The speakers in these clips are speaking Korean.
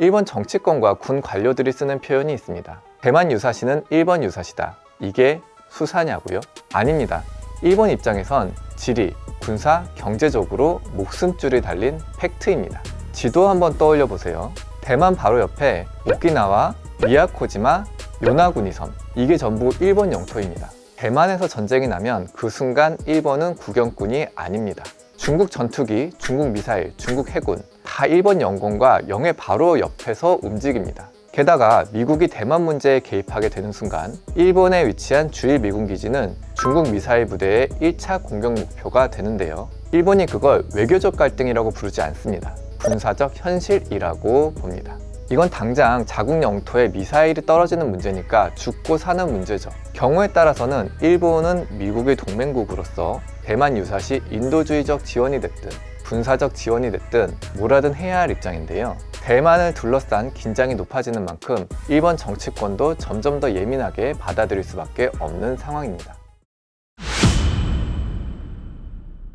일본 정치권과 군 관료들이 쓰는 표현이 있습니다. 대만 유사시는 일본 유사시다. 이게 수사냐고요? 아닙니다. 일본 입장에선 지리, 군사, 경제적으로 목숨줄이 달린 팩트입니다. 지도 한번 떠올려 보세요. 대만 바로 옆에 오키나와, 미야코지마, 요나구니 섬, 이게 전부 일본 영토입니다. 대만에서 전쟁이 나면 그 순간 일본은 구경꾼이 아닙니다. 중국 전투기, 중국 미사일, 중국 해군 다 일본 영공과 영해 바로 옆에서 움직입니다. 게다가 미국이 대만 문제에 개입하게 되는 순간 일본에 위치한 주일 미군 기지는 중국 미사일 부대의 1차 공격 목표가 되는데요. 일본이 그걸 외교적 갈등이라고 부르지 않습니다. 군사적 현실이라고 봅니다. 이건 당장 자국 영토에 미사일이 떨어지는 문제니까 죽고 사는 문제죠. 경우에 따라서는 일본은 미국의 동맹국으로서 대만 유사시 인도주의적 지원이 됐든 군사적 지원이 됐든 뭐라든 해야 할 입장인데요. 대만을 둘러싼 긴장이 높아지는 만큼 일본 정치권도 점점 더 예민하게 받아들일 수밖에 없는 상황입니다.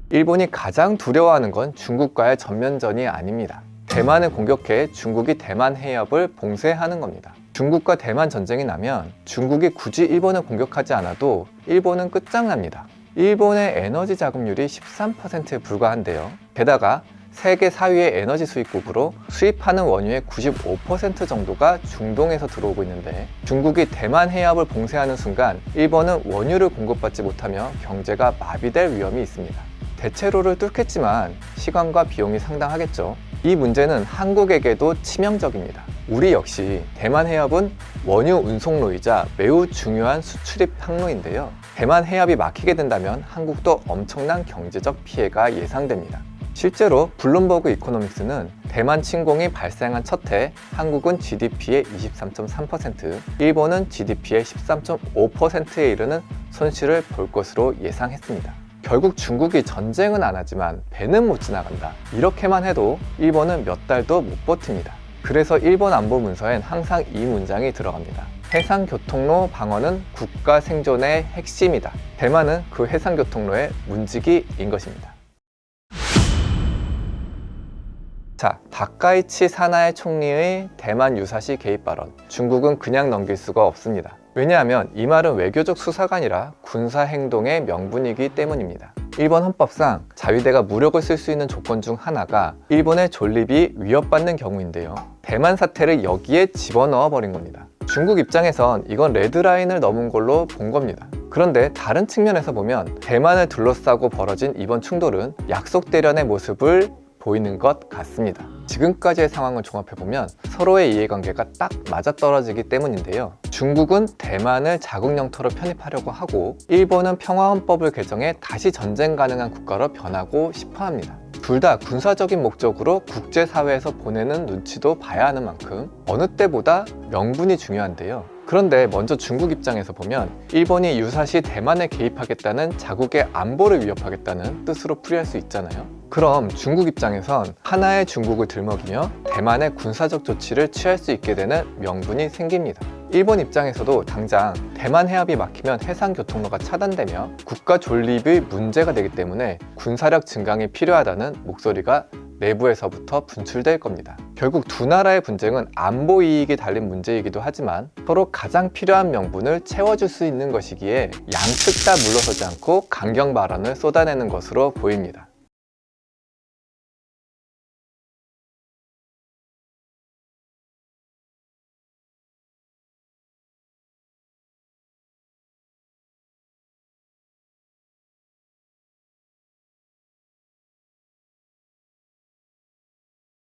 일본이 가장 두려워하는 건 중국과의 전면전이 아닙니다. 대만을 공격해 중국이 대만 해협을 봉쇄하는 겁니다. 중국과 대만 전쟁이 나면 중국이 굳이 일본을 공격하지 않아도 일본은 끝장납니다. 일본의 에너지 자금률이 13%에 불과한데요. 게다가 세계 4위의 에너지 수입국으로 수입하는 원유의 95% 정도가 중동에서 들어오고 있는데 중국이 대만 해협을 봉쇄하는 순간 일본은 원유를 공급받지 못하며 경제가 마비될 위험이 있습니다. 대체로를 뚫겠지만 시간과 비용이 상당하겠죠. 이 문제는 한국에게도 치명적입니다. 우리 역시 대만 해협은 원유 운송로이자 매우 중요한 수출입 항로인데요. 대만 해협이 막히게 된다면 한국도 엄청난 경제적 피해가 예상됩니다. 실제로 블룸버그 이코노믹스는 대만 침공이 발생한 첫 해 한국은 GDP의 23.3%, 일본은 GDP의 13.5%에 이르는 손실을 볼 것으로 예상했습니다. 결국 중국이 전쟁은 안 하지만 배는 못 지나간다. 이렇게만 해도 일본은 몇 달도 못 버팁니다. 그래서 일본 안보 문서엔 항상 이 문장이 들어갑니다. 해상교통로 방어는 국가 생존의 핵심이다. 대만은 그 해상교통로의 문지기인 것입니다. 자, 다카이치 사나이 총리의 대만 유사시 개입 발언. 중국은 그냥 넘길 수가 없습니다. 왜냐하면 이 말은 외교적 수사가 아니라 군사행동의 명분이기 때문입니다. 일본 헌법상 자위대가 무력을 쓸 수 있는 조건 중 하나가 일본의 존립이 위협받는 경우인데요. 대만 사태를 여기에 집어넣어 버린 겁니다. 중국 입장에선 이건 레드라인을 넘은 걸로 본 겁니다. 그런데 다른 측면에서 보면 대만을 둘러싸고 벌어진 이번 충돌은 약속 대련의 모습을 보이는 것 같습니다. 지금까지의 상황을 종합해보면 서로의 이해관계가 딱 맞아떨어지기 때문인데요. 중국은 대만을 자국 영토로 편입하려고 하고 일본은 평화헌법을 개정해 다시 전쟁 가능한 국가로 변하고 싶어합니다. 둘 다 군사적인 목적으로 국제사회에서 보내는 눈치도 봐야 하는 만큼 어느 때보다 명분이 중요한데요. 그런데 먼저 중국 입장에서 보면 일본이 유사시 대만에 개입하겠다는 자국의 안보를 위협하겠다는 뜻으로 풀이할 수 있잖아요. 그럼 중국 입장에선 하나의 중국을 들먹이며 대만의 군사적 조치를 취할 수 있게 되는 명분이 생깁니다. 일본 입장에서도 당장 대만 해협이 막히면 해상교통로가 차단되며 국가 존립의 문제가 되기 때문에 군사력 증강이 필요하다는 목소리가 내부에서부터 분출될 겁니다. 결국 두 나라의 분쟁은 안보 이익이 달린 문제이기도 하지만 서로 가장 필요한 명분을 채워줄 수 있는 것이기에 양측 다 물러서지 않고 강경 발언을 쏟아내는 것으로 보입니다.